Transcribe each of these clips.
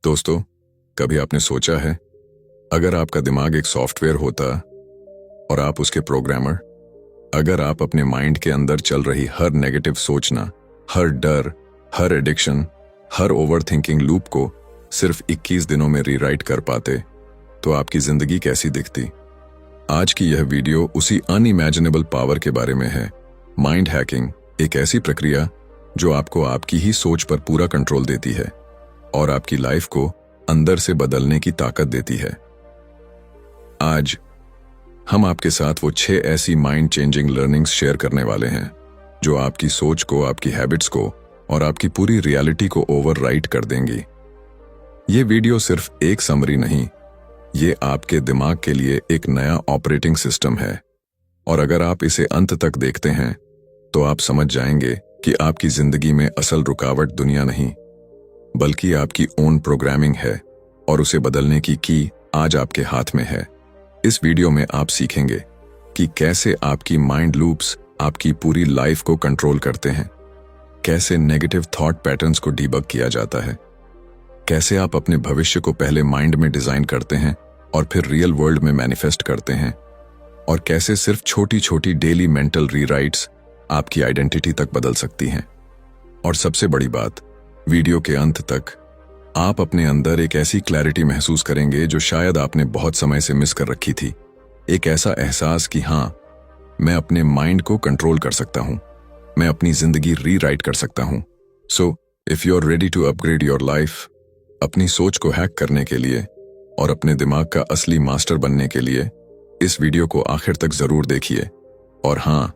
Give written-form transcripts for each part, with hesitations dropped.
दोस्तों, कभी आपने सोचा है अगर आपका दिमाग एक सॉफ्टवेयर होता और आप उसके प्रोग्रामर, अगर आप अपने माइंड के अंदर चल रही हर नेगेटिव सोचना, हर डर, हर एडिक्शन, हर ओवरथिंकिंग लूप को सिर्फ 21 दिनों में रीराइट कर पाते, तो आपकी जिंदगी कैसी दिखती? आज की यह वीडियो उसी अनइमेजिनेबल पावर के बारे में है। माइंड हैकिंग एक ऐसी प्रक्रिया जो आपको आपकी ही सोच पर पूरा कंट्रोल देती है और आपकी लाइफ को अंदर से बदलने की ताकत देती है। आज हम आपके साथ वो 6 ऐसी माइंड चेंजिंग लर्निंग्स शेयर करने वाले हैं जो आपकी सोच को, आपकी हैबिट्स को और आपकी पूरी रियलिटी को ओवरराइट कर देंगी। ये वीडियो सिर्फ एक समरी नहीं, ये आपके दिमाग के लिए एक नया ऑपरेटिंग सिस्टम है और अगर आप इसे अंत तक देखते हैं तो आप समझ जाएंगे कि आपकी जिंदगी में असल रुकावट दुनिया नहीं बल्कि आपकी ओन प्रोग्रामिंग है और उसे बदलने की आज आपके हाथ में है। इस वीडियो में आप सीखेंगे कि कैसे आपकी माइंड लूप्स आपकी पूरी लाइफ को कंट्रोल करते हैं, कैसे नेगेटिव थॉट पैटर्न्स को डीबग किया जाता है, कैसे आप अपने भविष्य को पहले माइंड में डिजाइन करते हैं और फिर रियल वर्ल्ड में मैनिफेस्ट करते हैं, और कैसे सिर्फ छोटी छोटी डेली मेंटल रीराइट्स आपकी आइडेंटिटी तक बदल सकती हैं। और सबसे बड़ी बात, वीडियो के अंत तक आप अपने अंदर एक ऐसी क्लैरिटी महसूस करेंगे जो शायद आपने बहुत समय से मिस कर रखी थी। एक ऐसा एहसास कि हाँ, मैं अपने माइंड को कंट्रोल कर सकता हूं, मैं अपनी जिंदगी रीराइट कर सकता हूं। So if you are ready to upgrade your life, अपनी सोच को हैक करने के लिए और अपने दिमाग का असली मास्टर बनने के लिए इस वीडियो को आखिर तक जरूर देखिए। और हाँ,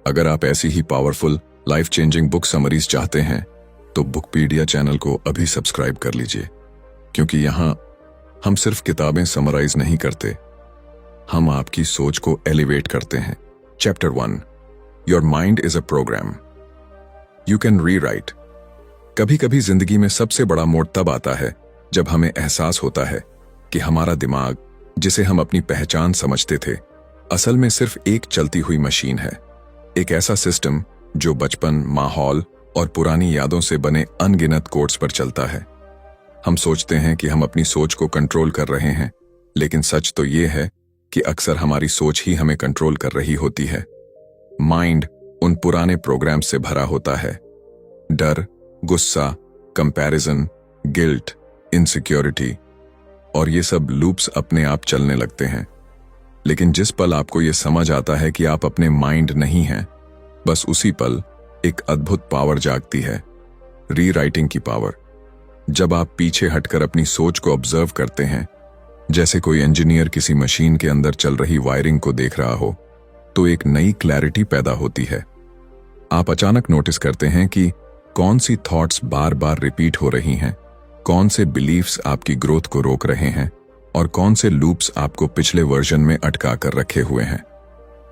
अगर आप ऐसी ही powerful life changing book summaries चाहते हैं तो बुकपीडिया चैनल को अभी सब्सक्राइब कर लीजिए, क्योंकि यहां हम सिर्फ किताबें समराइज नहीं करते, हम आपकी सोच को एलिवेट करते हैं। Chapter 1, your mind is a program you can rewrite. कभी कभी जिंदगी में सबसे बड़ा मोड़ तब आता है जब हमें एहसास होता है कि हमारा दिमाग, जिसे हम अपनी पहचान समझते थे, असल में सिर्फ एक चलती हुई मशीन है। एक ऐसा सिस्टम जो बचपन, माहौल और पुरानी यादों से बने अनगिनत कोड्स पर चलता है। हम सोचते हैं कि हम अपनी सोच को कंट्रोल कर रहे हैं, लेकिन सच तो ये है कि अक्सर हमारी सोच ही हमें कंट्रोल कर रही होती है। माइंड उन पुराने प्रोग्राम से भरा होता है, डर, गुस्सा, कंपैरिजन, गिल्ट, इनसिक्योरिटी, और ये सब लूप्स अपने आप चलने लगते हैं। लेकिन जिस पल आपको ये समझ आता है कि आप अपने माइंड नहीं हैं, बस उसी पल एक अद्भुत पावर जागती है, रीराइटिंग की पावर। जब आप पीछे हटकर अपनी सोच को ऑब्जर्व करते हैं, जैसे कोई इंजीनियर किसी मशीन के अंदर चल रही वायरिंग को देख रहा हो, तो एक नई क्लैरिटी पैदा होती है। आप अचानक नोटिस करते हैं कि कौन सी थॉट्स बार बार रिपीट हो रही हैं, कौन से बिलीफ्स आपकी ग्रोथ को रोक रहे हैं और कौन से लूप्स आपको पिछले वर्जन में अटका कर रखे हुए हैं।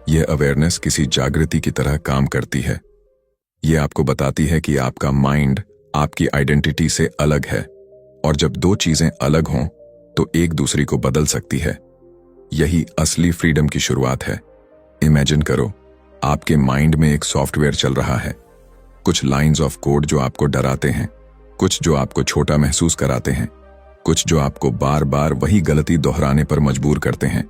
यह अवेयरनेस किसी जागृति की तरह काम करती है। यह आपको बताती है कि आपका माइंड आपकी आइडेंटिटी से अलग है, और जब दो चीजें अलग हों तो एक दूसरी को बदल सकती है। यही असली फ्रीडम की शुरुआत है। इमेजिन करो, आपके माइंड में एक सॉफ्टवेयर चल रहा है, कुछ लाइंस ऑफ कोड जो आपको डराते हैं, कुछ जो आपको छोटा महसूस कराते हैं, कुछ जो आपको बार बार वही गलती दोहराने पर मजबूर करते हैं,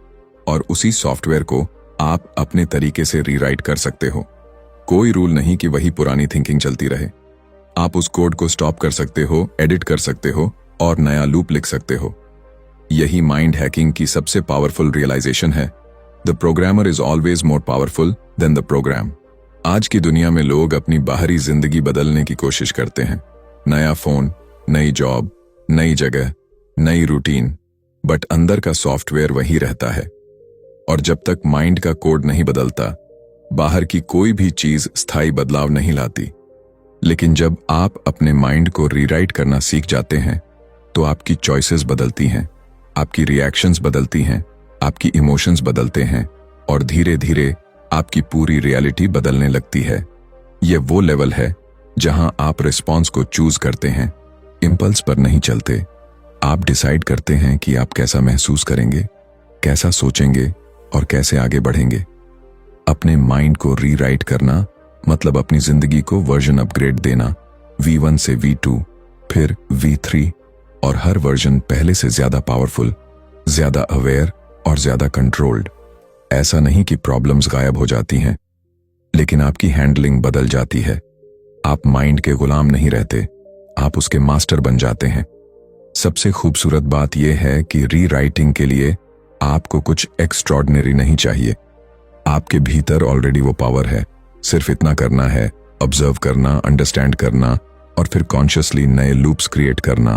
और उसी सॉफ्टवेयर को आप अपने तरीके से रीराइट कर सकते हो। कोई रूल नहीं कि वही पुरानी थिंकिंग चलती रहे। आप उस कोड को स्टॉप कर सकते हो, एडिट कर सकते हो और नया लूप लिख सकते हो। यही माइंड हैकिंग की सबसे पावरफुल रियलाइजेशन है। The programmer is always more powerful than the program. आज की दुनिया में लोग अपनी बाहरी जिंदगी बदलने की कोशिश करते हैं, नया फोन, नई जॉब, नई जगह, नई रूटीन, बट अंदर का सॉफ्टवेयर वही रहता है। और जब तक माइंड का कोड नहीं बदलता, बाहर की कोई भी चीज स्थायी बदलाव नहीं लाती। लेकिन जब आप अपने माइंड को रीराइट करना सीख जाते हैं तो आपकी चॉइसेस बदलती हैं, आपकी रिएक्शंस बदलती हैं, आपकी इमोशंस बदलते हैं और धीरे धीरे आपकी पूरी रियलिटी बदलने लगती है। यह वो लेवल है जहां आप रिस्पॉन्स को चूज करते हैं, इंपल्स पर नहीं चलते। आप डिसाइड करते हैं कि आप कैसा महसूस करेंगे, कैसा सोचेंगे और कैसे आगे बढ़ेंगे। अपने माइंड को रीराइट करना मतलब अपनी जिंदगी को वर्जन अपग्रेड देना, V1 से V2, फिर V3 और हर वर्जन पहले से ज्यादा पावरफुल, ज्यादा अवेयर और ज्यादा कंट्रोल्ड। ऐसा नहीं कि प्रॉब्लम्स गायब हो जाती हैं, लेकिन आपकी हैंडलिंग बदल जाती है। आप माइंड के गुलाम नहीं रहते, आप उसके मास्टर बन जाते हैं। सबसे खूबसूरत बात यह है कि रीराइटिंग के लिए आपको कुछ एक्स्ट्रॉर्डिनरी नहीं चाहिए। आपके भीतर ऑलरेडी वो पावर है। सिर्फ इतना करना है, ऑब्जर्व करना, अंडरस्टैंड करना और फिर कॉन्शियसली नए लूप्स क्रिएट करना।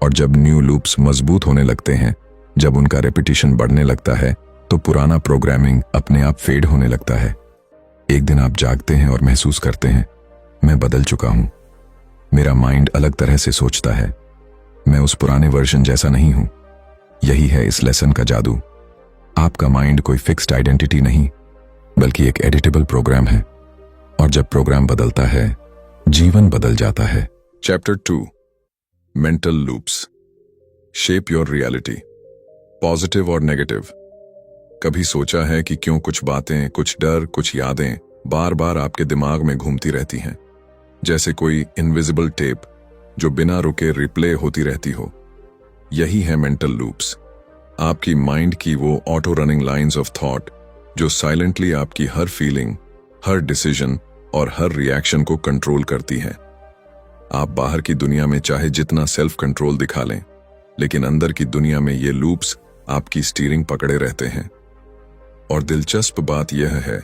और जब न्यू लूप्स मजबूत होने लगते हैं, जब उनका रेपिटेशन बढ़ने लगता है, तो पुराना प्रोग्रामिंग अपने आप फेड होने लगता है। एक दिन आप जागते हैं और महसूस करते हैं, मैं बदल चुका हूं। मेरा माइंड अलग तरह से सोचता है। मैं उस पुराने वर्जन जैसा नहीं हूं। यही है इस लेसन का जादू। आपका माइंड कोई फिक्स्ड आइडेंटिटी नहीं, बल्कि एक एडिटेबल प्रोग्राम है। और जब प्रोग्राम बदलता है, जीवन बदल जाता है। Chapter 2, mental loops. Shape your reality, positive और नेगेटिव। कभी सोचा है कि क्यों कुछ बातें, कुछ डर, कुछ यादें बार बार आपके दिमाग में घूमती रहती हैं, जैसे कोई इनविजिबल टेप जो बिना रुके रिप्ले होती रहती हो। यही है मेंटल लूप्स, आपकी माइंड की वो auto running lines of thought जो साइलेंटली आपकी हर फीलिंग, हर डिसीजन और हर रिएक्शन को कंट्रोल करती है। आप बाहर की दुनिया में चाहे जितना सेल्फ कंट्रोल दिखा लें, लेकिन अंदर की दुनिया में ये लूप्स आपकी स्टीयरिंग पकड़े रहते हैं। और दिलचस्प बात यह है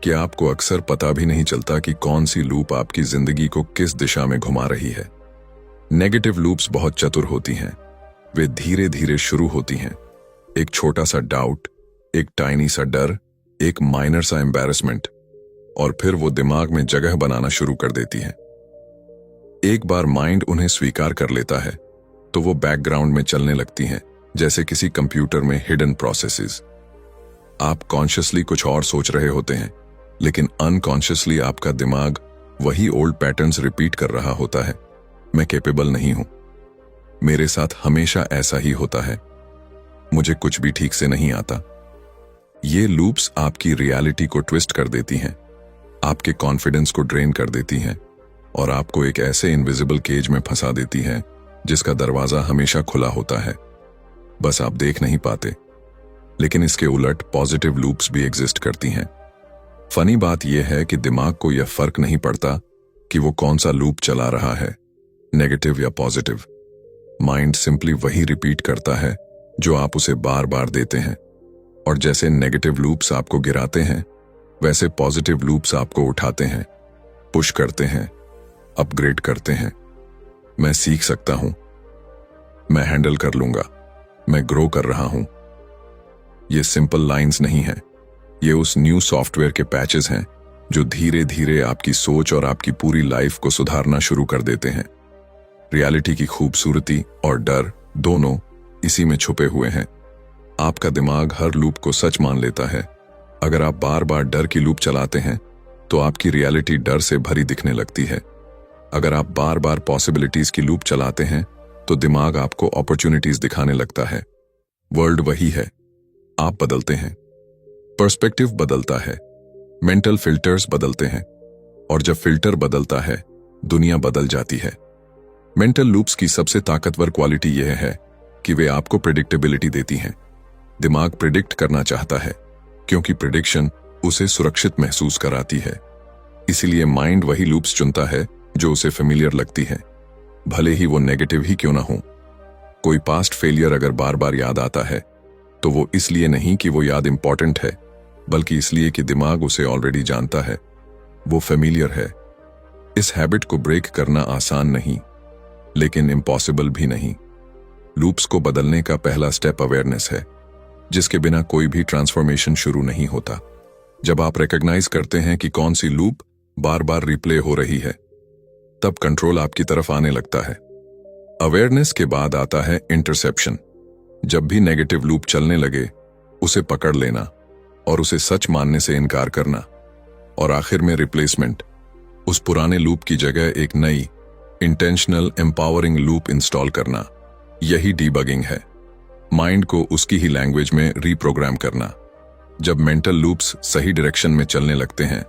कि आपको अक्सर पता भी नहीं चलता कि कौन सी लूप आपकी जिंदगी को किस दिशा में घुमा रही है। नेगेटिव लूप्स बहुत चतुर होती हैं। वे धीरे धीरे शुरू होती हैं। एक छोटा सा डाउट, एक टाइनी सा डर, एक माइनर सा एम्बैरेसमेंट, और फिर वो दिमाग में जगह बनाना शुरू कर देती है। एक बार माइंड उन्हें स्वीकार कर लेता है तो वो बैकग्राउंड में चलने लगती हैं, जैसे किसी कंप्यूटर में हिडन प्रोसेसेस। आप कॉन्शियसली कुछ और सोच रहे होते हैं, लेकिन अनकॉन्शियसली आपका दिमाग वही ओल्ड पैटर्न्स रिपीट कर रहा होता है। मैं कैपेबल नहीं हूं, मेरे साथ हमेशा ऐसा ही होता है, मुझे कुछ भी ठीक से नहीं आता। ये लूप्स आपकी रियलिटी को ट्विस्ट कर देती हैं, आपके कॉन्फिडेंस को ड्रेन कर देती हैं और आपको एक ऐसे इनविजिबल केज में फंसा देती हैं जिसका दरवाजा हमेशा खुला होता है, बस आप देख नहीं पाते। लेकिन इसके उलट पॉजिटिव लूप्स भी एग्जिस्ट करती हैं। फनी बात यह है कि दिमाग को यह फर्क नहीं पड़ता कि वो कौन सा लूप चला रहा है, नेगेटिव या पॉजिटिव। माइंड सिंपली वही रिपीट करता है जो आप उसे बार बार देते हैं। और जैसे नेगेटिव लूप्स आपको गिराते हैं, वैसे पॉजिटिव लूप्स आपको उठाते हैं, पुश करते हैं, अपग्रेड करते हैं। मैं सीख सकता हूं, मैं हैंडल कर लूंगा, मैं ग्रो कर रहा हूं। ये सिंपल लाइंस नहीं है, ये उस न्यू सॉफ्टवेयर के पैचेस हैं जो धीरे धीरे आपकी सोच और आपकी पूरी लाइफ को सुधारना शुरू कर देते हैं। रियलिटी की खूबसूरती और डर दोनों इसी में छुपे हुए हैं। आपका दिमाग हर लूप को सच मान लेता है। अगर आप बार बार डर की लूप चलाते हैं तो आपकी रियलिटी डर से भरी दिखने लगती है। अगर आप बार बार पॉसिबिलिटीज की लूप चलाते हैं तो दिमाग आपको अपॉर्चुनिटीज दिखाने लगता है। वर्ल्ड वही है, आप बदलते हैं, पर्सपेक्टिव बदलता है, मेंटल फिल्टर्स बदलते हैं, और जब फिल्टर बदलता है दुनिया बदल जाती है। मेंटल लूप्स की सबसे ताकतवर क्वालिटी यह है कि वे आपको प्रेडिक्टेबिलिटी देती हैं। दिमाग प्रिडिक्ट करना चाहता है क्योंकि प्रिडिक्शन उसे सुरक्षित महसूस कराती है। इसीलिए माइंड वही लूप्स चुनता है जो उसे फेमिलियर लगती है, भले ही वो नेगेटिव ही क्यों ना हो। कोई पास्ट फेलियर अगर बार बार याद आता है तो वो इसलिए नहीं कि वो याद इंपॉर्टेंट है, बल्कि इसलिए कि दिमाग उसे ऑलरेडी जानता है, वो फेमिलियर है। इस हैबिट को ब्रेक करना आसान नहीं, लेकिन इम्पॉसिबल भी नहीं। लूप्स को बदलने का पहला स्टेप अवेयरनेस है, जिसके बिना कोई भी ट्रांसफॉर्मेशन शुरू नहीं होता। जब आप रिकॉग्नाइज करते हैं कि कौन सी लूप बार बार रिप्ले हो रही है, तब कंट्रोल आपकी तरफ आने लगता है। अवेयरनेस के बाद आता है इंटरसेप्शन। जब भी नेगेटिव लूप चलने लगे, उसे पकड़ लेना और उसे सच मानने से इनकार करना। और आखिर में रिप्लेसमेंट, उस पुराने लूप की जगह एक नई इंटेंशनल एम्पावरिंग लूप इंस्टॉल करना। यही डीबगिंग है, माइंड को उसकी ही लैंग्वेज में रीप्रोग्राम करना। जब मेंटल लूप्स सही डायरेक्शन में चलने लगते हैं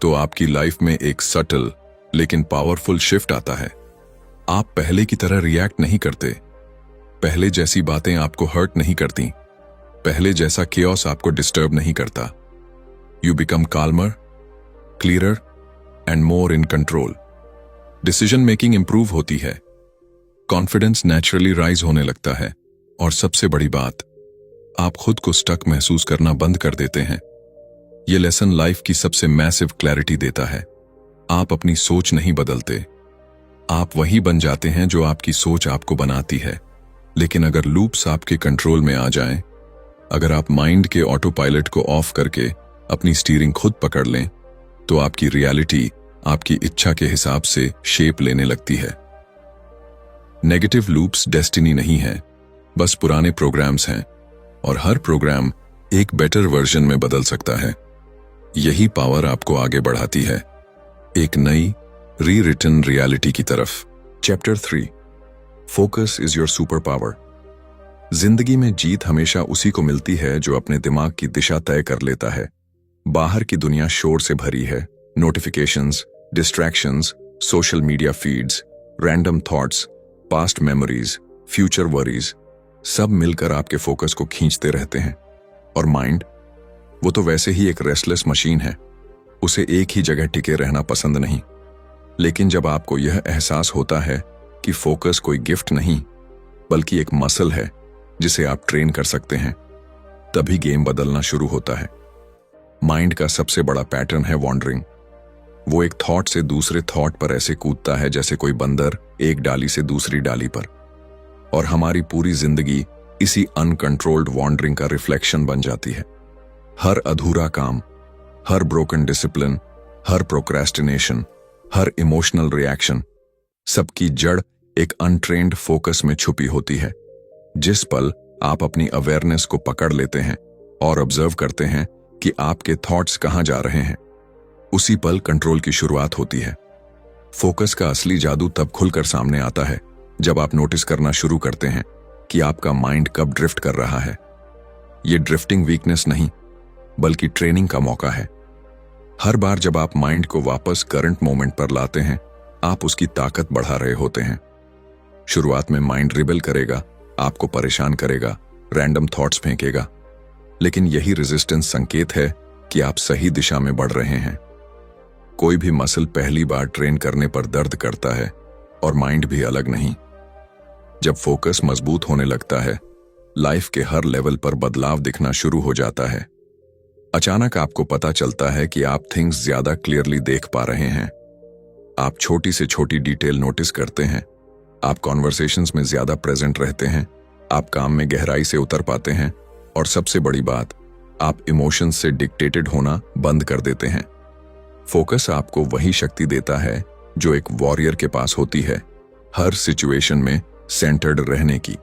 तो आपकी लाइफ में एक सटल लेकिन पावरफुल शिफ्ट आता है। आप पहले की तरह रिएक्ट नहीं करते, पहले जैसी बातें आपको हर्ट नहीं करती, पहले जैसा केओस आपको डिस्टर्ब नहीं करता। You become calmer, clearer and more in control. Decision making improve होती है, कॉन्फिडेंस नेचुरली राइज होने लगता है, और सबसे बड़ी बात, आप खुद को स्टक महसूस करना बंद कर देते हैं। यह लेसन लाइफ की सबसे मैसिव क्लैरिटी देता है। आप अपनी सोच नहीं बदलते, आप वही बन जाते हैं जो आपकी सोच आपको बनाती है। लेकिन अगर लूप्स आपके कंट्रोल में आ जाएं, अगर आप माइंड के ऑटो पायलट को ऑफ करके अपनी स्टीयरिंग खुद पकड़ लें, तो आपकी रियलिटी आपकी इच्छा के हिसाब से शेप लेने लगती है। नेगेटिव लूप्स डेस्टिनी नहीं है, बस पुराने प्रोग्राम्स हैं, और हर प्रोग्राम एक बेटर वर्जन में बदल सकता है। यही पावर आपको आगे बढ़ाती है, एक नई री रिटन रियलिटी की तरफ। Chapter 3, focus is your super power. जिंदगी में जीत हमेशा उसी को मिलती है जो अपने दिमाग की दिशा तय कर लेता है। बाहर की दुनिया शोर से भरी है, notifications, distractions, social media feeds, random thoughts, past memories, future worries, सब मिलकर आपके फोकस को खींचते रहते हैं। और माइंड, वो तो वैसे ही एक रेस्टलेस मशीन है, उसे एक ही जगह टिके रहना पसंद नहीं। लेकिन जब आपको यह एहसास होता है कि फोकस कोई गिफ्ट नहीं बल्कि एक मसल है जिसे आप ट्रेन कर सकते हैं, तभी गेम बदलना शुरू होता है। माइंड का सबसे बड़ा पैटर्न है वॉन्डरिंग। वो एक थॉट से दूसरे थॉट पर ऐसे कूदता है जैसे कोई बंदर एक डाली से दूसरी डाली पर। और हमारी पूरी जिंदगी इसी अनकंट्रोल्ड वॉन्डरिंग का रिफ्लेक्शन बन जाती है। हर अधूरा काम, हर ब्रोकन डिसिप्लिन, हर प्रोक्रेस्टिनेशन, हर इमोशनल रिएक्शन, सबकी जड़ एक अनट्रेन्ड फोकस में छुपी होती है। जिस पल आप अपनी अवेयरनेस को पकड़ लेते हैं और ऑब्जर्व करते हैं कि आपके थॉट्स कहां जा रहे हैं, उसी पल कंट्रोल की शुरुआत होती है। फोकस का असली जादू तब खुलकर सामने आता है जब आप नोटिस करना शुरू करते हैं कि आपका माइंड कब ड्रिफ्ट कर रहा है। यह ड्रिफ्टिंग वीकनेस नहीं बल्कि ट्रेनिंग का मौका है। हर बार जब आप माइंड को वापस करंट मोमेंट पर लाते हैं, आप उसकी ताकत बढ़ा रहे होते हैं। शुरुआत में माइंड रिबेल करेगा, आपको परेशान करेगा, रैंडम थॉट्स फेंकेगा, लेकिन यही रेजिस्टेंस संकेत है कि आप सही दिशा में बढ़ रहे हैं। कोई भी मसल पहली बार ट्रेन करने पर दर्द करता है, और माइंड भी अलग नहीं। जब फोकस मजबूत होने लगता है, लाइफ के हर लेवल पर बदलाव दिखना शुरू हो जाता है। अचानक आपको पता चलता है कि आप थिंग्स ज्यादा क्लियरली देख पा रहे हैं। आप छोटी से छोटी डिटेल नोटिस करते हैं, आप कॉन्वर्सेशंस में ज्यादा प्रेजेंट रहते हैं, आप काम में गहराई से उतर पाते हैं, और सबसे बड़ी बात, आप इमोशंस से डिक्टेटेड होना बंद कर देते हैं। फोकस आपको वही शक्ति देता है जो एक वॉरियर के पास होती है, हर सिचुएशन में सेंटर्ड रहने की।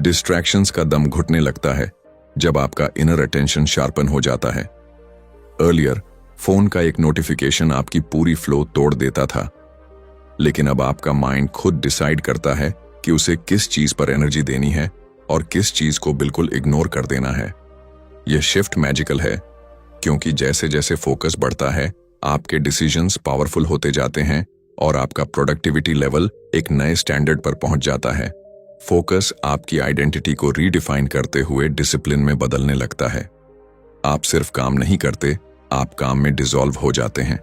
डिस्ट्रैक्शंस का दम घुटने लगता है जब आपका इनर अटेंशन शार्पन हो जाता है। अर्लियर फोन का एक नोटिफिकेशन आपकी पूरी फ्लो तोड़ देता था, लेकिन अब आपका माइंड खुद डिसाइड करता है कि उसे किस चीज पर एनर्जी देनी है और किस चीज को बिल्कुल इग्नोर कर देना है। यह शिफ्ट मैजिकल है, क्योंकि जैसे जैसे फोकस बढ़ता है, आपके डिसीजंस पावरफुल होते जाते हैं और आपका प्रोडक्टिविटी लेवल एक नए स्टैंडर्ड पर पहुंच जाता है। फोकस आपकी आइडेंटिटी को रीडिफाइन करते हुए डिसिप्लिन में बदलने लगता है। आप सिर्फ काम नहीं करते, आप काम में डिसॉल्व हो जाते हैं।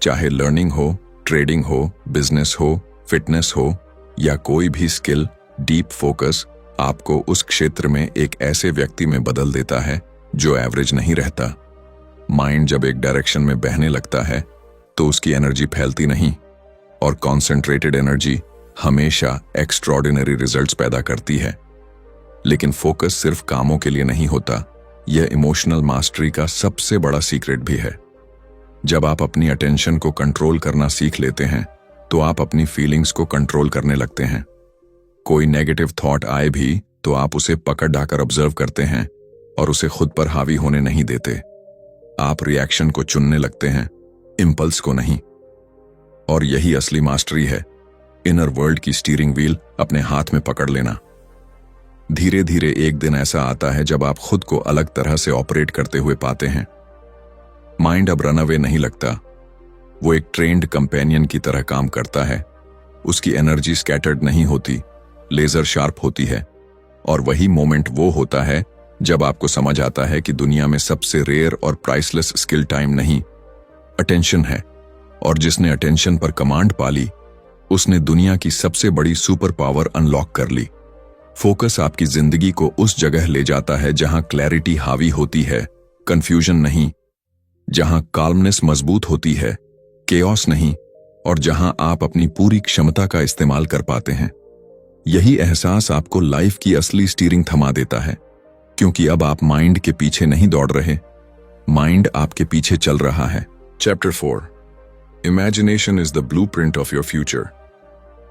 चाहे लर्निंग हो, ट्रेडिंग हो, बिजनेस हो, फिटनेस हो या कोई भी स्किल, डीप फोकस आपको उस क्षेत्र में एक ऐसे व्यक्ति में बदल देता है जो एवरेज नहीं रहता। माइंड जब एक डायरेक्शन में बहने लगता है तो उसकी एनर्जी फैलती नहीं, और कॉन्सेंट्रेटेड एनर्जी हमेशा एक्स्ट्रॉर्डिनरी रिजल्ट्स पैदा करती है। लेकिन फोकस सिर्फ कामों के लिए नहीं होता, यह इमोशनल मास्टरी का सबसे बड़ा सीक्रेट भी है। जब आप अपनी अटेंशन को कंट्रोल करना सीख लेते हैं, तो आप अपनी फीलिंग्स को कंट्रोल करने लगते हैं। कोई नेगेटिव थॉट आए भी तो आप उसे पकड़ ढाकर ऑब्जर्व करते हैं और उसे खुद पर हावी होने नहीं देते। आप रिएक्शन को चुनने लगते हैं, इंपल्स को नहीं। और यही असली मास्टरी है, इनर वर्ल्ड की स्टीयरिंग व्हील अपने हाथ में पकड़ लेना। धीरे धीरे एक दिन ऐसा आता है जब आप खुद को अलग तरह से ऑपरेट करते हुए पाते हैं। माइंड अब रनअवे नहीं लगता, वो एक ट्रेन्ड कंपेनियन की तरह काम करता है। उसकी एनर्जी स्कैटर्ड नहीं होती, लेजर शार्प होती है। और वही मोमेंट वो होता है जब आपको समझ आता है कि दुनिया में सबसे रेयर और प्राइसलेस स्किल टाइम नहीं, अटेंशन है। और जिसने अटेंशन पर कमांड पाली, उसने दुनिया की सबसे बड़ी सुपर पावर अनलॉक कर ली। फोकस आपकी जिंदगी को उस जगह ले जाता है जहां क्लैरिटी हावी होती है, कंफ्यूजन नहीं, जहां काल्मनेस मजबूत होती है, केओस नहीं, और जहां आप अपनी पूरी क्षमता का इस्तेमाल कर पाते हैं। यही एहसास आपको लाइफ की असली स्टीयरिंग थमा देता है, क्योंकि अब आप माइंड के पीछे नहीं दौड़ रहे, माइंड आपके पीछे चल रहा है। Chapter 4, imagination is the blueprint of your future.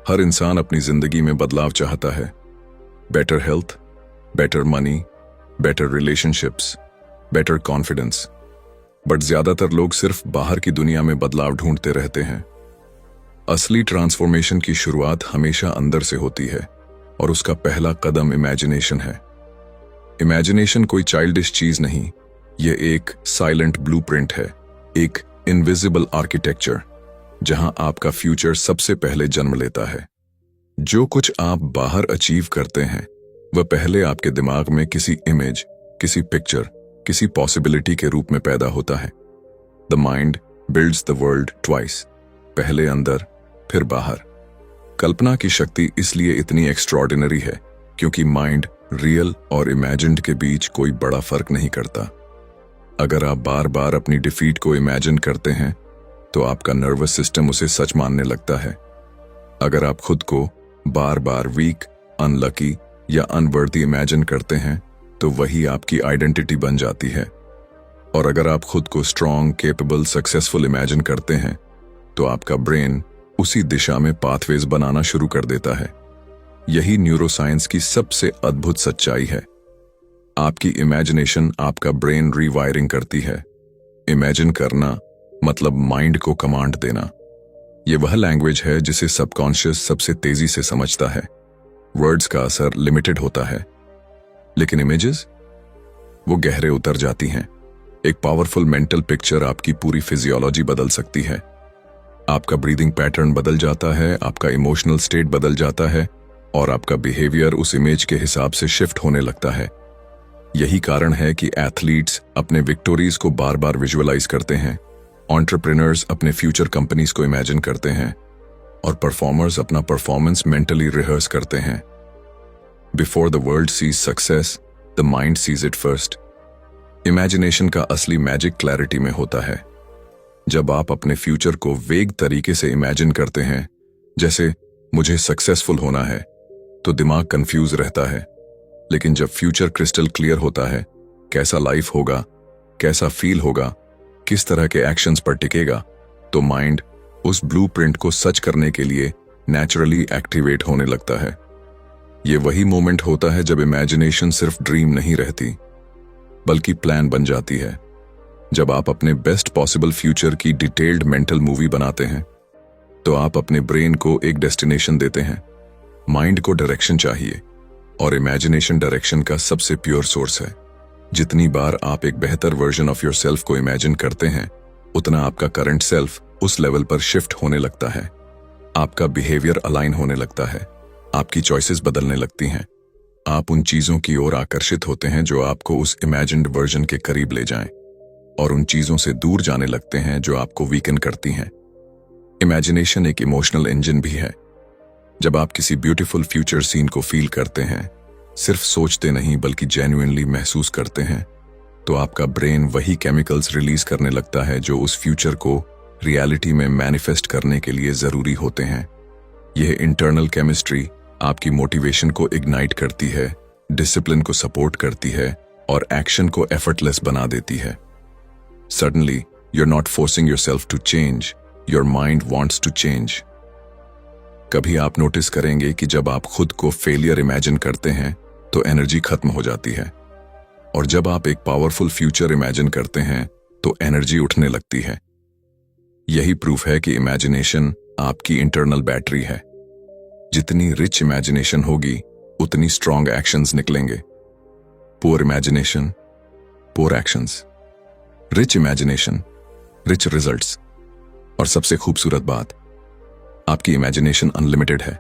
हर इंसान अपनी जिंदगी में बदलाव चाहता है। Better health, better money, better relationships, better confidence. But ज्यादातर लोग सिर्फ बाहर की दुनिया में बदलाव ढूंढते रहते हैं। असली ट्रांसफॉर्मेशन की शुरुआत हमेशा अंदर से होती है, और उसका पहला कदम इमेजिनेशन है। इमेजिनेशन कोई चाइल्डिश चीज नहीं, ये एक साइलेंट ब्लूप्रिंट है, एक इनविजिबल आर्किटेक्चर, जहां आपका फ्यूचर सबसे पहले जन्म लेता है। जो कुछ आप बाहर अचीव करते हैं, वह पहले आपके दिमाग में किसी इमेज, किसी पिक्चर, किसी पॉसिबिलिटी के रूप में पैदा होता है। The mind builds the world twice, पहले अंदर फिर बाहर। कल्पना की शक्ति इसलिए इतनी एक्स्ट्रॉर्डिनरी है क्योंकि माइंड रियल और इमेजिन्ड के बीच कोई बड़ा फर्क नहीं करता। अगर आप बार बार अपनी डिफीट को इमेजिन करते हैं तो आपका नर्वस सिस्टम उसे सच मानने लगता है। अगर आप खुद को बार बार वीक, अनलकी या अनवर्दी इमेजिन करते हैं तो वही आपकी आइडेंटिटी बन जाती है। और अगर आप खुद को स्ट्रॉन्ग, केपेबल, सक्सेसफुल इमेजिन करते हैं तो आपका ब्रेन उसी दिशा में पाथवेज बनाना शुरू कर देता है। यही न्यूरोसाइंस की सबसे अद्भुत सच्चाई है। आपकी इमेजिनेशन आपका ब्रेन रीवायरिंग करती है। इमेजिन करना मतलब माइंड को कमांड देना। यह वह लैंग्वेज है जिसे सबकॉन्शियस सबसे तेजी से समझता है। वर्ड्स का असर लिमिटेड होता है, लेकिन इमेजेस वो गहरे उतर जाती हैं। एक पावरफुल मेंटल पिक्चर आपकी पूरी फिजियोलॉजी बदल सकती है। आपका ब्रीदिंग पैटर्न बदल जाता है, आपका इमोशनल स्टेट बदल जाता है, और आपका बिहेवियर उस इमेज के हिसाब से शिफ्ट होने लगता है। यही कारण है कि एथलीट्स अपने विक्टोरीज को बार बार विजुअलाइज करते हैं, एंटरप्रेन्योर्स अपने फ्यूचर कंपनीज को इमेजिन करते हैं, और परफॉर्मर्स अपना परफॉर्मेंस मेंटली रिहर्स करते हैं। Before the world sees success, the mind sees it first. Imagination का असली मैजिक क्लैरिटी में होता है। जब आप अपने फ्यूचर को वेग तरीके से इमेजिन करते हैं, जैसे मुझे सक्सेसफुल होना है, तो दिमाग कंफ्यूज रहता है। लेकिन जब फ्यूचर क्रिस्टल क्लियर होता है, कैसा लाइफ होगा, कैसा फील होगा, किस तरह के एक्शंस पर टिकेगा, तो माइंड उस ब्लूप्रिंट को सच करने के लिए नेचुरली एक्टिवेट होने लगता है। ये वही मोमेंट होता है जब इमेजिनेशन सिर्फ ड्रीम नहीं रहती, बल्कि प्लान बन जाती है। जब आप अपने बेस्ट पॉसिबल फ्यूचर की डिटेल्ड मेंटल मूवी बनाते हैं, तो आप अपने ब्रेन को एक डेस्टिनेशन देते हैं। माइंड को डायरेक्शन चाहिए, और इमेजिनेशन डायरेक्शन का सबसे प्योर सोर्स है। जितनी बार आप एक बेहतर वर्जन ऑफ योरसेल्फ को इमेजिन करते हैं, उतना आपका करंट सेल्फ उस लेवल पर शिफ्ट होने लगता है। आपका बिहेवियर अलाइन होने लगता है, आपकी चॉइसेस बदलने लगती हैं। आप उन चीजों की ओर आकर्षित होते हैं जो आपको उस इमेजिन्ड वर्जन के करीब ले जाएं, और उन चीजों से दूर जाने लगते हैं जो आपको वीकन करती हैं। इमेजिनेशन एक इमोशनल इंजन भी है। जब आप किसी ब्यूटीफुल फ्यूचर सीन को फील करते हैं, सिर्फ सोचते नहीं बल्कि जेन्युइनली महसूस करते हैं, तो आपका ब्रेन वही केमिकल्स रिलीज करने लगता है जो उस फ्यूचर को रियलिटी में मैनिफेस्ट करने के लिए जरूरी होते हैं। यह इंटरनल केमिस्ट्री आपकी मोटिवेशन को इग्नाइट करती है, डिसिप्लिन को सपोर्ट करती है, और एक्शन को एफर्टलेस बना देती है। Suddenly you are not forcing yourself to change, your mind wants to change. कभी आप नोटिस करेंगे कि जब आप खुद को फेलियर इमेजिन करते हैं तो एनर्जी खत्म हो जाती है, और जब आप एक पावरफुल फ्यूचर इमेजिन करते हैं तो एनर्जी उठने लगती है। यही प्रूफ है कि इमेजिनेशन आपकी इंटरनल बैटरी है। जितनी रिच इमेजिनेशन होगी, उतनी स्ट्रॉन्ग एक्शंस निकलेंगे। Poor imagination, poor actions. Rich imagination, rich results. और सबसे खूबसूरत बात, आपकी इमेजिनेशन अनलिमिटेड है।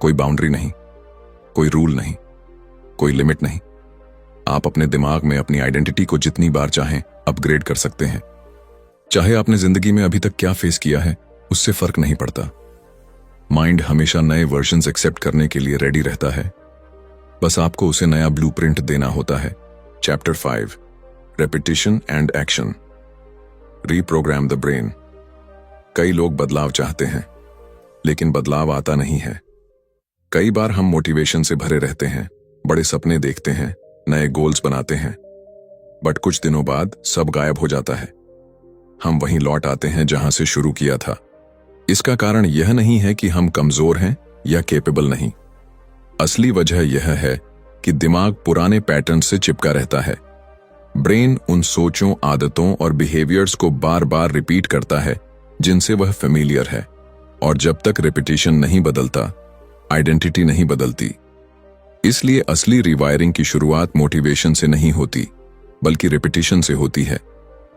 कोई बाउंड्री नहीं, कोई रूल नहीं, कोई लिमिट नहीं। आप अपने दिमाग में अपनी आइडेंटिटी को जितनी बार चाहें अपग्रेड कर सकते हैं। चाहे आपने जिंदगी में अभी तक क्या फेस किया है, उससे फर्क नहीं पड़ता। माइंड हमेशा नए वर्जन्स एक्सेप्ट करने के लिए रेडी रहता है। बस आपको उसे नया ब्लूप्रिंट देना होता है। Chapter 5, repetition and action. Reprogram the brain. कई लोग बदलाव चाहते हैं, लेकिन बदलाव आता नहीं है। कई बार हम मोटिवेशन से भरे रहते हैं, बड़े सपने देखते हैं, नए गोल्स बनाते हैं, बट कुछ दिनों बाद सब गायब हो जाता है। हम वहीं लौट आते हैं जहां से शुरू किया था। इसका कारण यह नहीं है कि हम कमजोर हैं या केपेबल नहीं। असली वजह यह है कि दिमाग पुराने पैटर्न से चिपका रहता है। ब्रेन उन सोचों, आदतों और बिहेवियर्स को बार बार रिपीट करता है जिनसे वह फेमिलियर है, और जब तक रिपीटिशन नहीं बदलता, आइडेंटिटी नहीं बदलती। इसलिए असली रिवायरिंग की शुरुआत मोटिवेशन से नहीं होती, बल्कि रिपीटिशन से होती है।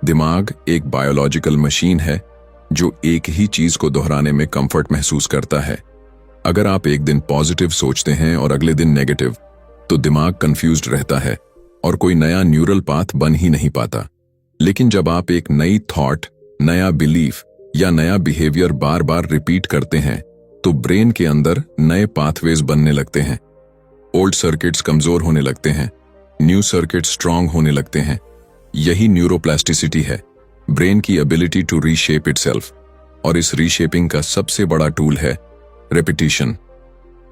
दिमाग एक बायोलॉजिकल मशीन है जो एक ही चीज को दोहराने में कंफर्ट महसूस करता है। अगर आप एक दिन पॉजिटिव सोचते हैं और अगले दिन नेगेटिव, तो दिमाग कंफ्यूज्ड रहता है और कोई नया न्यूरल पाथ बन ही नहीं पाता। लेकिन जब आप एक नई थॉट, नया बिलीफ या नया बिहेवियर बार बार रिपीट करते हैं, तो ब्रेन के अंदर नए पाथवेज बनने लगते हैं। ओल्ड सर्किट्स कमजोर होने लगते हैं, न्यू सर्किट्स स्ट्रांग होने लगते हैं। यही न्यूरोप्लास्टिसिटी है, ब्रेन की एबिलिटी टू रीशेप इटसेल्फ। और इस रीशेपिंग का सबसे बड़ा टूल है रेपिटेशन।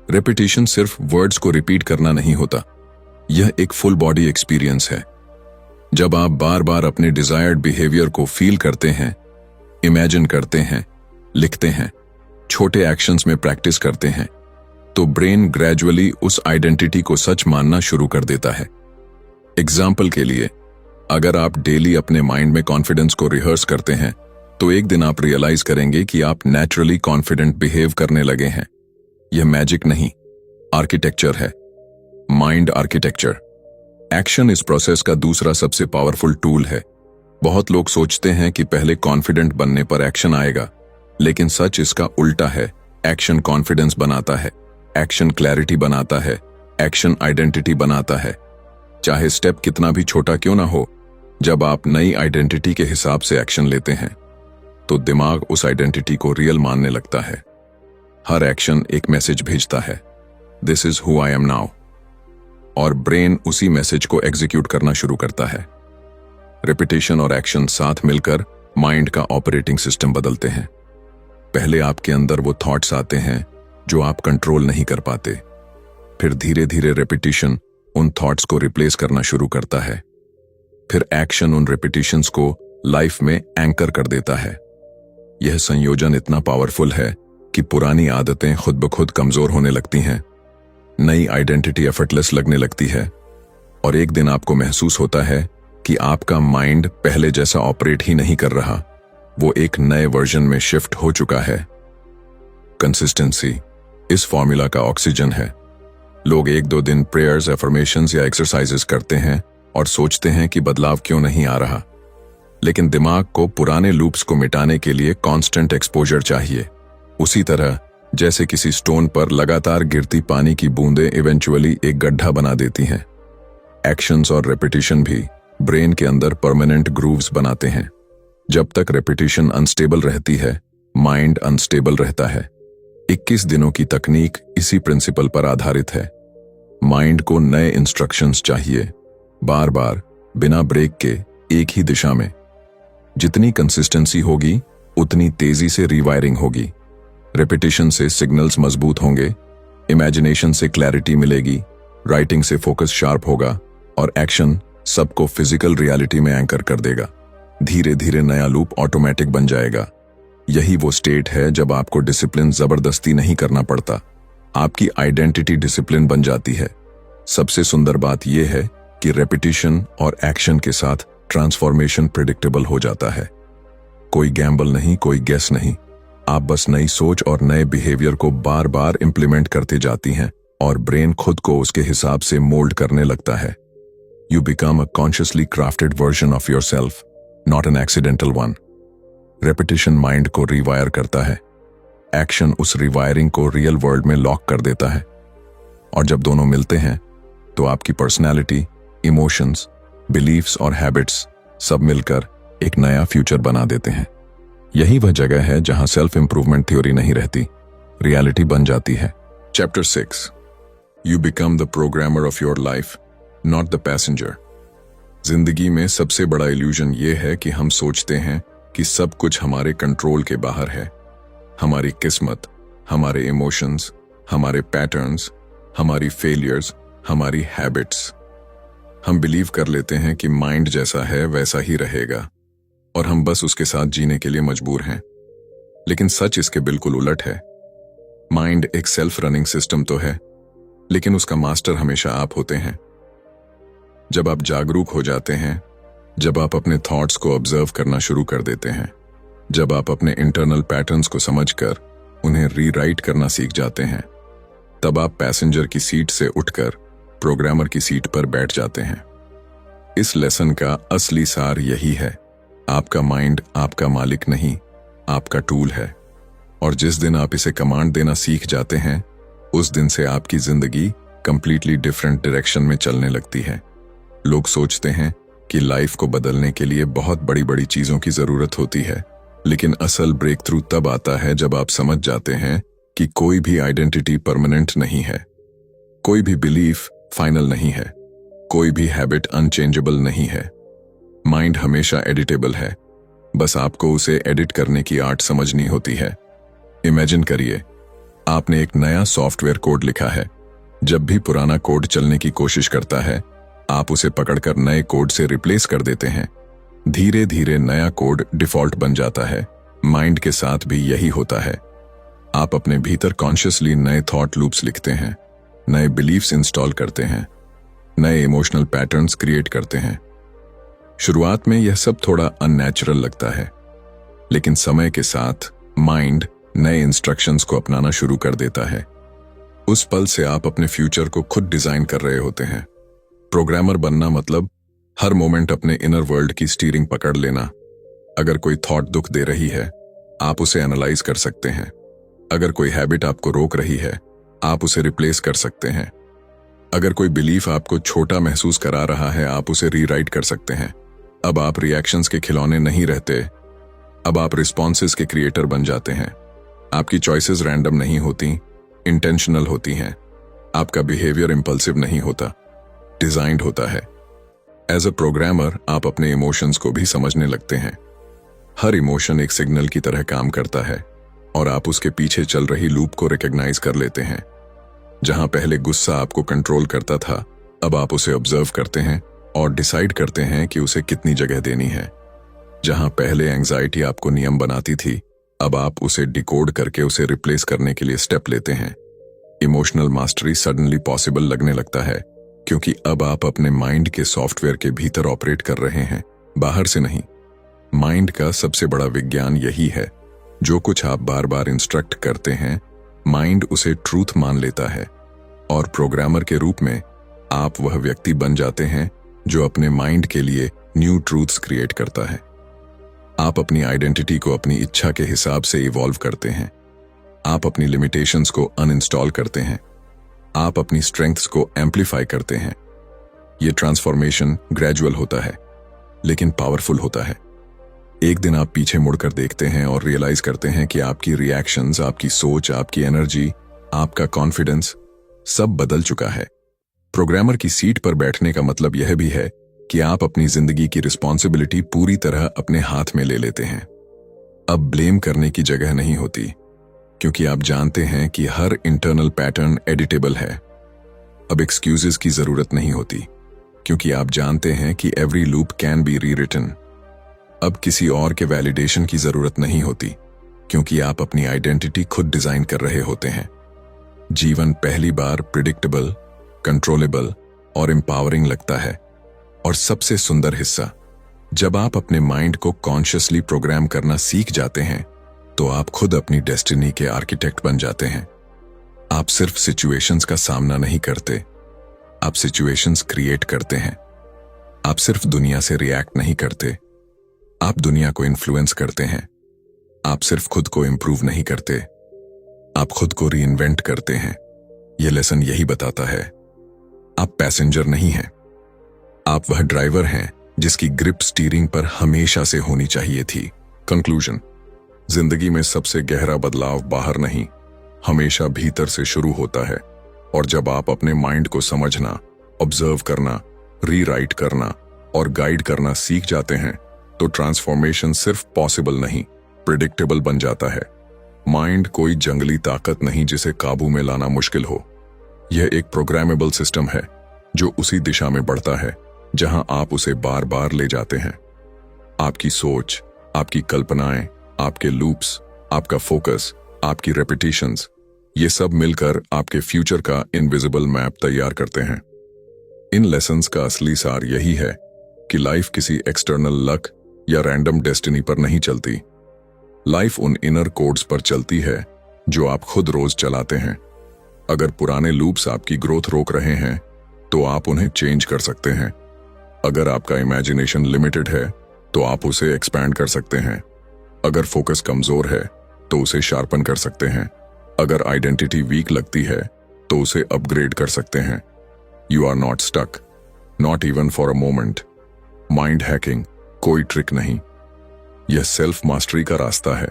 रेपिटेशन सिर्फ वर्ड्स को रिपीट करना नहीं होता, यह एक फुल बॉडी एक्सपीरियंस है। जब आप बार बार अपने डिजायर्ड बिहेवियर को फील करते हैं, इमेजिन करते हैं, लिखते हैं, छोटे एक्शंस में प्रैक्टिस करते हैं, तो ब्रेन ग्रेजुअली उस आइडेंटिटी को सच मानना शुरू कर देता है। एग्जाम्पल के लिए, अगर आप डेली अपने माइंड में कॉन्फिडेंस को रिहर्स करते हैं, तो एक दिन आप रियलाइज करेंगे कि आप नेचुरली कॉन्फिडेंट बिहेव करने लगे हैं। यह मैजिक नहीं, आर्किटेक्चर है, माइंड आर्किटेक्चर। एक्शन इस प्रोसेस का दूसरा सबसे पावरफुल टूल है। बहुत लोग सोचते हैं कि पहले कॉन्फिडेंट बनने पर एक्शन आएगा, लेकिन सच इसका उल्टा है। एक्शन कॉन्फिडेंस बनाता है, एक्शन क्लैरिटी बनाता है, एक्शन आइडेंटिटी बनाता है। चाहे स्टेप कितना भी छोटा क्यों ना हो, जब आप नई आइडेंटिटी के हिसाब से एक्शन लेते हैं, तो दिमाग उस आइडेंटिटी को रियल मानने लगता है। हर एक्शन एक मैसेज भेजता है, this is who I am now, और ब्रेन उसी मैसेज को एग्जीक्यूट करना शुरू करता है। रिपीटेशन और एक्शन साथ मिलकर माइंड का ऑपरेटिंग सिस्टम बदलते हैं। पहले आपके अंदर वो थॉट्स आते हैं जो आप कंट्रोल नहीं कर पाते, फिर धीरे धीरे रिपीटेशन उन थॉट्स को रिप्लेस करना शुरू करता है, फिर एक्शन उन रिपीटेशंस को लाइफ में एंकर कर देता है। यह संयोजन इतना पावरफुल है कि पुरानी आदतें खुद ब खुद कमजोर होने लगती हैं, नई आइडेंटिटी एफर्टलेस लगने लगती है, और एक दिन आपको महसूस होता है कि आपका माइंड पहले जैसा ऑपरेट ही नहीं कर रहा, वो एक नए वर्जन में शिफ्ट हो चुका है। कंसिस्टेंसी इस फॉर्मूला का ऑक्सीजन है। लोग 1-2 दिन प्रेयर्स, एफर्मेशंस या एक्सरसाइजेस करते हैं और सोचते हैं कि बदलाव क्यों नहीं आ रहा, लेकिन दिमाग को पुराने लूप्स को मिटाने के लिए कांस्टेंट एक्सपोजर चाहिए। उसी तरह जैसे किसी स्टोन पर लगातार गिरती पानी की बूंदें इवेंचुअली एक गड्ढा बना देती हैं, एक्शंस और रेपिटेशन भी ब्रेन के अंदर परमानेंट ग्रूव्स बनाते हैं। जब तक रेपिटेशन अनस्टेबल रहती है, माइंड अनस्टेबल रहता है। 21 दिनों की तकनीक इसी प्रिंसिपल पर आधारित है। माइंड को नए इंस्ट्रक्शंस चाहिए, बार बार, बिना ब्रेक के, एक ही दिशा में। जितनी कंसिस्टेंसी होगी, उतनी तेजी से रीवायरिंग होगी। रेपिटेशन से सिग्नल्स मजबूत होंगे, इमेजिनेशन से क्लैरिटी मिलेगी, राइटिंग से फोकस शार्प होगा, और एक्शन सबको फिजिकल रियलिटी में एंकर कर देगा। धीरे धीरे नया लूप ऑटोमेटिक बन जाएगा। यही वो स्टेट है जब आपको डिसिप्लिन जबरदस्ती नहीं करना पड़ता, आपकी आइडेंटिटी डिसिप्लिन बन जाती है। सबसे सुंदर बात यह है कि रेपिटेशन और एक्शन के साथ ट्रांसफॉर्मेशन प्रेडिक्टेबल हो जाता है। कोई गैम्बल नहीं, कोई गेस नहीं, आप बस नई सोच और नए बिहेवियर को बार बार इंप्लीमेंट करते जाती हैं, और ब्रेन खुद को उसके हिसाब से मोल्ड करने लगता है। You become a consciously crafted version of your self, not an accidental one. Repetition mind को रिवायर करता है, एक्शन उस रिवायरिंग को रियल वर्ल्ड में लॉक कर देता है। और जब दोनों मिलते हैं तो आपकी पर्सनैलिटी, इमोशंस, बिलीफ्स और हैबिट्स सब मिलकर एक नया फ्यूचर बना देते हैं। यही वह जगह है जहां सेल्फ इंप्रूवमेंट थ्योरी नहीं रहती, रियलिटी बन जाती है। Chapter 6, you become the programmer of your life, not the passenger. जिंदगी में सबसे बड़ा इल्यूजन ये है कि हम सोचते हैं कि सब कुछ हमारे कंट्रोल के बाहर है। हमारी किस्मत, हमारे इमोशंस, हमारे पैटर्न्स, हमारी फेलियर्स, हमारी हैबिट्स। हम बिलीव कर लेते हैं कि माइंड जैसा है वैसा ही रहेगा और हम बस उसके साथ जीने के लिए मजबूर हैं। लेकिन सच इसके बिल्कुल उलट है। माइंड एक सेल्फ रनिंग सिस्टम तो है, लेकिन उसका मास्टर हमेशा आप होते हैं। जब आप जागरूक हो जाते हैं, जब आप अपने थॉट्स को ऑब्जर्व करना शुरू कर देते हैं, जब आप अपने इंटरनल पैटर्न्स को समझकर उन्हें रीराइट करना सीख जाते हैं, तब आप पैसेंजर की सीट से उठकर प्रोग्रामर की सीट पर बैठ जाते हैं। इस लेसन का असली सार यही है, आपका माइंड आपका मालिक नहीं, आपका टूल है। और जिस दिन आप इसे कमांड देना सीख जाते हैं, उस दिन से आपकी जिंदगी कंप्लीटली डिफरेंट डायरेक्शन में चलने लगती है। लोग सोचते हैं कि लाइफ को बदलने के लिए बहुत बड़ी बड़ी चीजों की जरूरत होती है, लेकिन असल ब्रेक थ्रू तब आता है जब आप समझ जाते हैं कि कोई भी आइडेंटिटी परमानेंट नहीं है, कोई भी बिलीफ फाइनल नहीं है, कोई भी हैबिट अनचेंजेबल नहीं है। माइंड हमेशा एडिटेबल है, बस आपको उसे एडिट करने की आर्ट समझनी होती है। इमेजिन करिए, आपने एक नया सॉफ्टवेयर कोड लिखा है। जब भी पुराना कोड चलने की कोशिश करता है, आप उसे पकड़कर नए कोड से रिप्लेस कर देते हैं। धीरे धीरे नया कोड डिफॉल्ट बन जाता है। माइंड के साथ भी यही होता है। आप अपने भीतर कॉन्शियसली नए थॉट लूप्स लिखते हैं, नए बिलीफ्स इंस्टॉल करते हैं, नए इमोशनल पैटर्न्स क्रिएट करते हैं। शुरुआत में यह सब थोड़ा अननेचुरल लगता है, लेकिन समय के साथ माइंड नए इंस्ट्रक्शंस को अपनाना शुरू कर देता है। उस पल से आप अपने फ्यूचर को खुद डिजाइन कर रहे होते हैं। प्रोग्रामर बनना मतलब हर मोमेंट अपने इनर वर्ल्ड की स्टीयरिंग पकड़ लेना। अगर कोई थॉट दुख दे रही है, आप उसे एनालाइज कर सकते हैं। अगर कोई हैबिट आपको रोक रही है, आप उसे रिप्लेस कर सकते हैं। अगर कोई बिलीफ आपको छोटा महसूस करा रहा है, आप उसे रीराइट कर सकते हैं। अब आप रिएक्शंस के खिलौने नहीं रहते, अब आप रिस्पॉन्सेस के क्रिएटर बन जाते हैं। आपकी चॉइसेस रैंडम नहीं होती, इंटेंशनल होती हैं। आपका बिहेवियर इंपल्सिव नहीं होता, डिजाइंड होता है। एज अ प्रोग्रामर आप अपने इमोशंस को भी समझने लगते हैं। हर इमोशन एक सिग्नल की तरह काम करता है और आप उसके पीछे चल रही लूप को रिकॉग्नाइज कर लेते हैं। जहां पहले गुस्सा आपको कंट्रोल करता था, अब आप उसे ऑब्जर्व करते हैं और डिसाइड करते हैं कि उसे कितनी जगह देनी है। जहां पहले एंजाइटी आपको नियम बनाती थी, अब आप उसे डिकोड करके उसे रिप्लेस करने के लिए स्टेप लेते हैं। इमोशनल मास्टरी सडनली पॉसिबल लगने लगता है, क्योंकि अब आप अपने माइंड के सॉफ्टवेयर के भीतर ऑपरेट कर रहे हैं, बाहर से नहीं। माइंड का सबसे बड़ा विज्ञान यही है, जो कुछ आप बार बार इंस्ट्रक्ट करते हैं, माइंड उसे ट्रूथ मान लेता है और प्रोग्रामर के रूप में आप वह व्यक्ति बन जाते हैं जो अपने माइंड के लिए न्यू ट्रूथ्स क्रिएट करता है। आप अपनी आइडेंटिटी को अपनी इच्छा के हिसाब से इवॉल्व करते हैं। आप अपनी लिमिटेशंस को अनइंस्टॉल करते हैं। आप अपनी स्ट्रेंथ्स को एम्पलीफाई करते हैं। यह ट्रांसफॉर्मेशन ग्रेजुअल होता है, लेकिन पावरफुल होता है। एक दिन आप पीछे मुड़कर देखते हैं और रियलाइज करते हैं कि आपकी रिएक्शंस, आपकी सोच, आपकी एनर्जी, आपका कॉन्फिडेंस सब बदल चुका है। प्रोग्रामर की सीट पर बैठने का मतलब यह भी है कि आप अपनी जिंदगी की रिस्पॉन्सिबिलिटी पूरी तरह अपने हाथ में ले लेते हैं। अब ब्लेम करने की जगह नहीं होती, क्योंकि आप जानते हैं कि हर इंटरनल पैटर्न एडिटेबल है। अब एक्सक्यूजेस की जरूरत नहीं होती, क्योंकि आप जानते हैं कि every loop can be rewritten. अब किसी और के वैलिडेशन की जरूरत नहीं होती, क्योंकि आप अपनी आइडेंटिटी खुद डिजाइन कर रहे होते हैं। जीवन पहली बार प्रिडिक्टेबल, कंट्रोलेबल और एम्पावरिंग लगता है। और सबसे सुंदर हिस्सा, जब आप अपने माइंड को कॉन्शियसली प्रोग्राम करना सीख जाते हैं, तो आप खुद अपनी डेस्टिनी के आर्किटेक्ट बन जाते हैं। आप सिर्फ सिचुएशंस का सामना नहीं करते, आप सिचुएशंस क्रिएट करते हैं। आप सिर्फ दुनिया से रिएक्ट नहीं करते, आप दुनिया को इन्फ्लुएंस करते हैं। आप सिर्फ खुद को इंप्रूव नहीं करते, आप खुद को रीइन्वेंट करते हैं। ये लेसन यही बताता है, आप पैसेंजर नहीं हैं। आप वह ड्राइवर हैं जिसकी ग्रिप स्टीयरिंग पर हमेशा से होनी चाहिए थी। कंक्लूजन, जिंदगी में सबसे गहरा बदलाव बाहर नहीं, हमेशा भीतर से शुरू होता है। और जब आप अपने माइंड को समझना, ऑब्जर्व करना, रीराइट करना और गाइड करना सीख जाते हैं, तो ट्रांसफॉर्मेशन सिर्फ पॉसिबल नहीं, प्रिडिक्टेबल बन जाता है। माइंड कोई जंगली ताकत नहीं जिसे काबू में लाना मुश्किल हो। यह एक प्रोग्रामेबल सिस्टम है जो उसी दिशा में बढ़ता है जहां आप उसे बार बार ले जाते हैं। आपकी सोच, आपकी कल्पनाएं, आपके लूप्स, आपका फोकस, आपकी रेपिटेशंस, ये सब मिलकर आपके फ्यूचर का इनविजिबल मैप तैयार करते हैं। इन लेसन्स का असली सार यही है कि लाइफ किसी एक्सटर्नल लक या रैंडम डेस्टिनी पर नहीं चलती। लाइफ उन इनर कोड्स पर चलती है जो आप खुद रोज चलाते हैं। अगर पुराने लूप्स आपकी ग्रोथ रोक रहे हैं तो आप उन्हें चेंज कर सकते हैं। अगर आपका इमेजिनेशन लिमिटेड है तो आप उसे एक्सपैंड कर सकते हैं। अगर फोकस कमजोर है तो उसे शार्पन कर सकते हैं। अगर आइडेंटिटी वीक लगती है तो उसे अपग्रेड कर सकते हैं। You are not stuck, not even for a moment. Mind hacking कोई ट्रिक नहीं, यह सेल्फ मास्टरी का रास्ता है।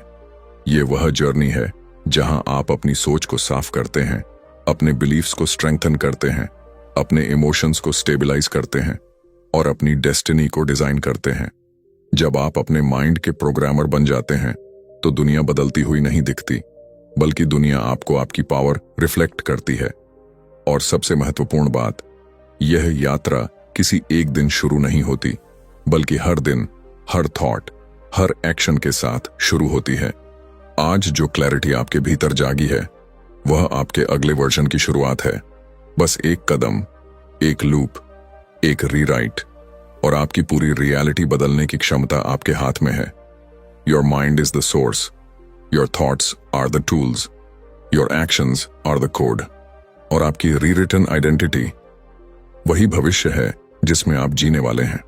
यह वह जर्नी है जहां आप अपनी सोच को साफ करते हैं, अपने बिलीफ्स को स्ट्रेंथन करते हैं, अपने इमोशंस को स्टेबलाइज करते हैं और अपनी डेस्टिनी को डिजाइन करते हैं। जब आप अपने माइंड के प्रोग्रामर बन जाते हैं तो दुनिया बदलती हुई नहीं दिखती, बल्कि दुनिया आपको आपकी पावर रिफ्लेक्ट करती है। और सबसे महत्वपूर्ण बात, यह यात्रा किसी एक दिन शुरू नहीं होती, बल्कि हर दिन, हर थॉट, हर एक्शन के साथ शुरू होती है। आज जो क्लैरिटी आपके भीतर जागी है वह आपके अगले वर्जन की शुरुआत है। बस एक कदम, एक लूप, एक रीराइट और आपकी पूरी रियलिटी बदलने की क्षमता आपके हाथ में है। Your mind is the source, your thoughts are the tools, your actions are the code. और आपकी रीरिटन आइडेंटिटी वही भविष्य है जिसमें आप जीने वाले हैं।